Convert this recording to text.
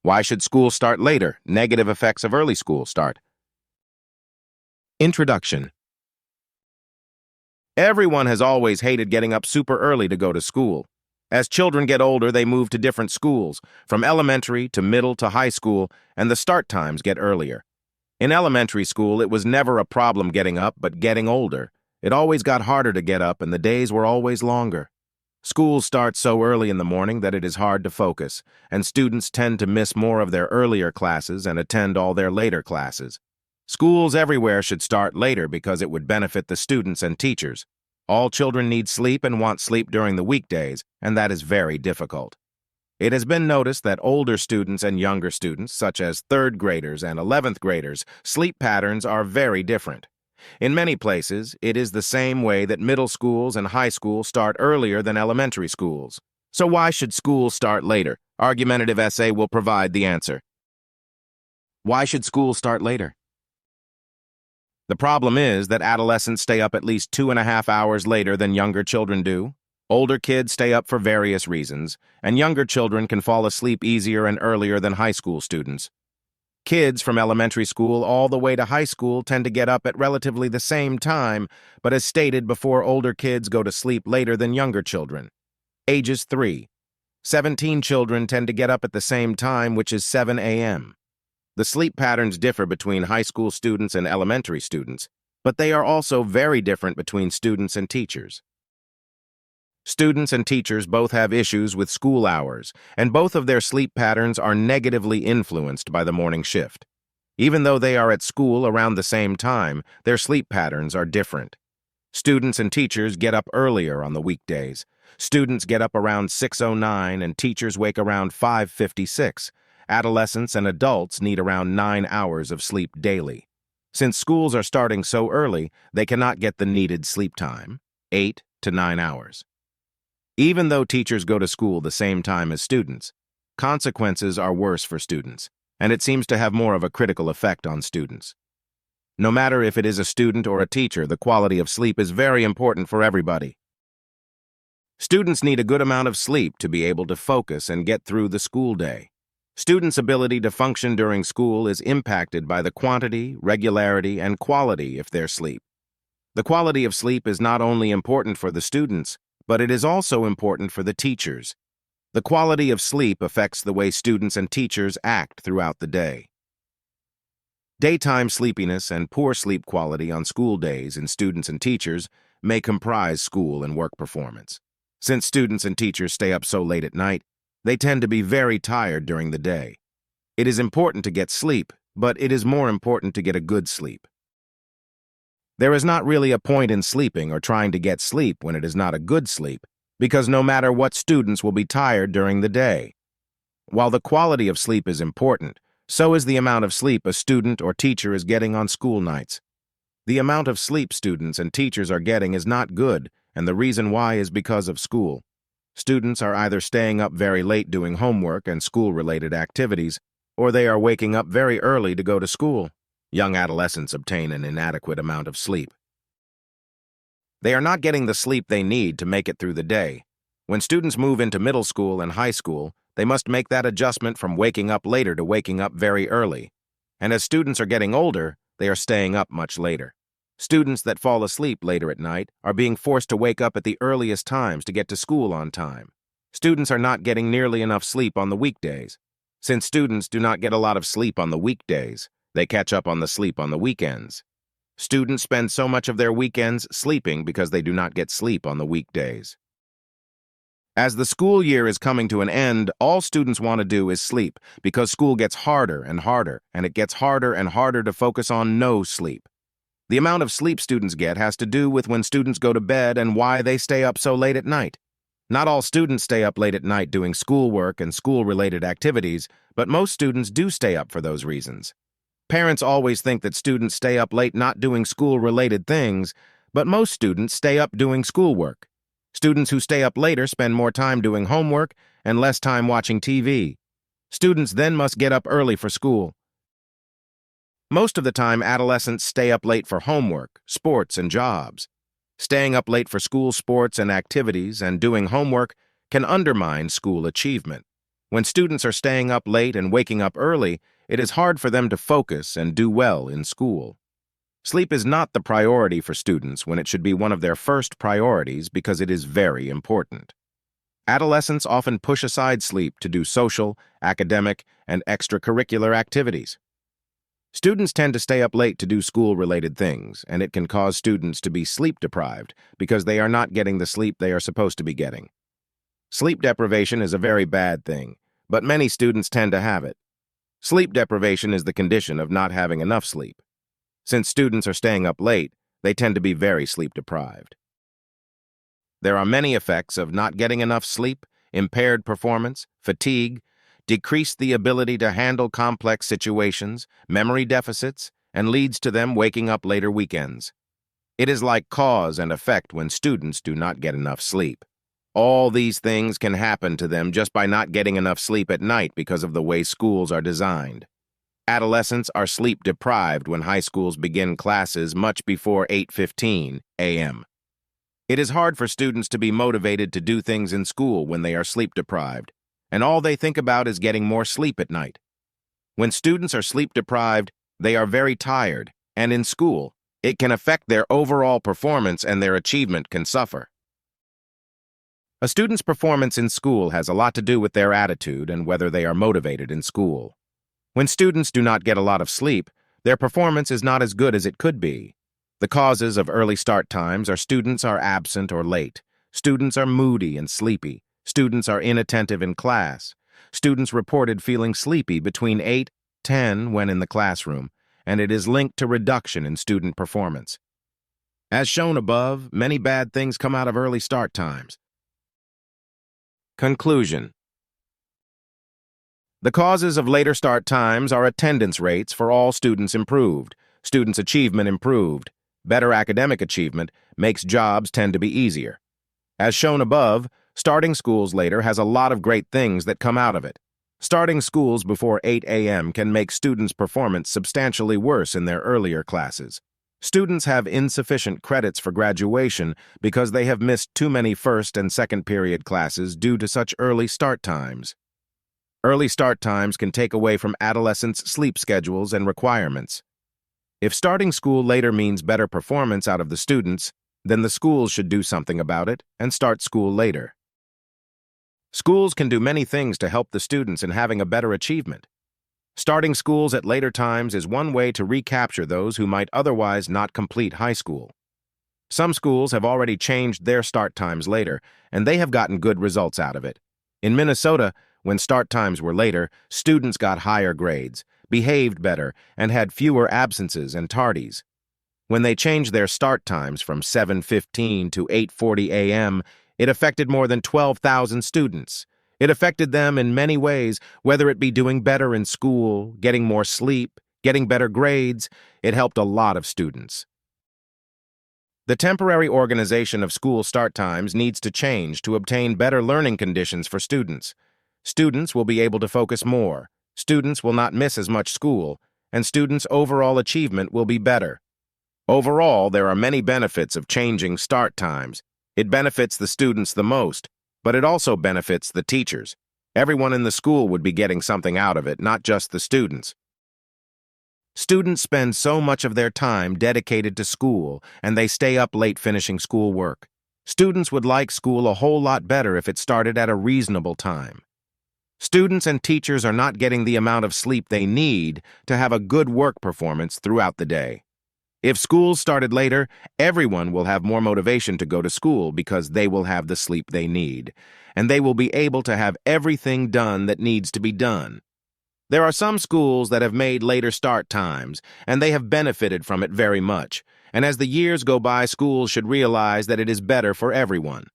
Why should school start later? Negative effects of early school start. Introduction. Everyone has always hated getting up super early to go to school. As children get older, they move to different schools, from elementary to middle to high school, and the start times get earlier. In elementary school, it was never a problem getting up, but getting older, it always got harder to get up and the days were always longer. School starts so early in the morning that it is hard to focus, and students tend to miss more of their earlier classes and attend all their later classes. Schools everywhere should start later because it would benefit the students and teachers. All children need sleep and want sleep during the weekdays, and that is very difficult. It has been noticed that older students and younger students, such as 3rd graders and 11th graders, sleep patterns are very different. In many places, it is the same way that middle schools and high schools start earlier than elementary schools. So why should schools start later? Argumentative essay will provide the answer. Why should schools start later? The problem is that adolescents stay up at least 2.5 hours later than younger children do. Older kids stay up for various reasons, and younger children can fall asleep easier and earlier than high school students. Kids from elementary school all the way to high school tend to get up at relatively the same time, but as stated before, older kids go to sleep later than younger children. Ages 3. 17 children tend to get up at the same time, which is 7 a.m. The sleep patterns differ between high school students and elementary students, but they are also very different between students and teachers. Students and teachers both have issues with school hours, and both of their sleep patterns are negatively influenced by the morning shift. Even though they are at school around the same time, their sleep patterns are different. Students and teachers get up earlier on the weekdays. Students get up around 6:09 and teachers wake around 5:56. Adolescents and adults need around 9 hours of sleep daily. Since schools are starting so early, they cannot get the needed sleep time, 8 to 9 hours. Even though teachers go to school the same time as students, consequences are worse for students, and it seems to have more of a critical effect on students. No matter if it is a student or a teacher, the quality of sleep is very important for everybody. Students need a good amount of sleep to be able to focus and get through the school day. Students' ability to function during school is impacted by the quantity, regularity, and quality of their sleep. The quality of sleep is not only important for the students, but it is also important for the teachers. The quality of sleep affects the way students and teachers act throughout the day. Daytime sleepiness and poor sleep quality on school days in students and teachers may comprise school and work performance. Since students and teachers stay up so late at night, they tend to be very tired during the day. It is important to get sleep, but it is more important to get a good sleep. There is not really a point in sleeping or trying to get sleep when it is not a good sleep, because no matter what, students will be tired during the day. While the quality of sleep is important, so is the amount of sleep a student or teacher is getting on school nights. The amount of sleep students and teachers are getting is not good, and the reason why is because of school. Students are either staying up very late doing homework and school-related activities, or they are waking up very early to go to school. Young adolescents obtain an inadequate amount of sleep. They are not getting the sleep they need to make it through the day. When students move into middle school and high school, they must make that adjustment from waking up later to waking up very early. And as students are getting older, they are staying up much later. Students that fall asleep later at night are being forced to wake up at the earliest times to get to school on time. Students are not getting nearly enough sleep on the weekdays. Since students do not get a lot of sleep on the weekdays, they catch up on the sleep on the weekends. Students spend so much of their weekends sleeping because they do not get sleep on the weekdays. As the school year is coming to an end, all students want to do is sleep because school gets harder and harder, and it gets harder and harder to focus on no sleep. The amount of sleep students get has to do with when students go to bed and why they stay up so late at night. Not all students stay up late at night doing schoolwork and school-related activities, but most students do stay up for those reasons. Parents always think that students stay up late not doing school-related things, but most students stay up doing schoolwork. Students who stay up later spend more time doing homework and less time watching TV. Students then must get up early for school. Most of the time, adolescents stay up late for homework, sports, and jobs. Staying up late for school sports and activities and doing homework can undermine school achievement. When students are staying up late and waking up early, it is hard for them to focus and do well in school. Sleep is not the priority for students when it should be one of their first priorities because it is very important. Adolescents often push aside sleep to do social, academic, and extracurricular activities. Students tend to stay up late to do school-related things, and it can cause students to be sleep-deprived because they are not getting the sleep they are supposed to be getting. Sleep deprivation is a very bad thing, but many students tend to have it. Sleep deprivation is the condition of not having enough sleep. Since students are staying up late, they tend to be very sleep-deprived. There are many effects of not getting enough sleep: impaired performance, fatigue, decreased the ability to handle complex situations, memory deficits, and leads to them waking up later weekends. It is like cause and effect when students do not get enough sleep. All these things can happen to them just by not getting enough sleep at night because of the way schools are designed. Adolescents are sleep-deprived when high schools begin classes much before 8:15 a.m. It is hard for students to be motivated to do things in school when they are sleep-deprived, and all they think about is getting more sleep at night. When students are sleep-deprived, they are very tired, and in school, it can affect their overall performance and their achievement can suffer. A student's performance in school has a lot to do with their attitude and whether they are motivated in school. When students do not get a lot of sleep, their performance is not as good as it could be. The causes of early start times are students are absent or late, students are moody and sleepy, students are inattentive in class, students reported feeling sleepy between 8-10 when in the classroom, and it is linked to reduction in student performance. As shown above, many bad things come out of early start times. Conclusion. The causes of later start times are attendance rates for all students improved, students' achievement improved, better academic achievement makes jobs tend to be easier. As shown above, starting schools later has a lot of great things that come out of it. Starting schools before 8 a.m. can make students' performance substantially worse in their earlier classes. Students have insufficient credits for graduation because they have missed too many first and second period classes due to such early start times. Early start times can take away from adolescents' sleep schedules and requirements. If starting school later means better performance out of the students, then the schools should do something about it and start school later. Schools can do many things to help the students in having a better achievement. Starting schools at later times is one way to recapture those who might otherwise not complete high school. Some schools have already changed their start times later, and they have gotten good results out of it. In Minnesota, when start times were later, students got higher grades, behaved better, and had fewer absences and tardies. When they changed their start times from 7:15 to 8:40 a.m., it affected more than 12,000 students. It affected them in many ways, whether it be doing better in school, getting more sleep, getting better grades. It helped a lot of students. The temporary organization of school start times needs to change to obtain better learning conditions for students. Students will be able to focus more, students will not miss as much school, and students' overall achievement will be better. Overall, there are many benefits of changing start times. It benefits the students the most, but it also benefits the teachers. Everyone in the school would be getting something out of it, not just the students. Students spend so much of their time dedicated to school, and they stay up late finishing schoolwork. Students would like school a whole lot better if it started at a reasonable time. Students and teachers are not getting the amount of sleep they need to have a good work performance throughout the day. If schools started later, everyone will have more motivation to go to school because they will have the sleep they need, and they will be able to have everything done that needs to be done. There are some schools that have made later start times, and they have benefited from it very much, and as the years go by, schools should realize that it is better for everyone.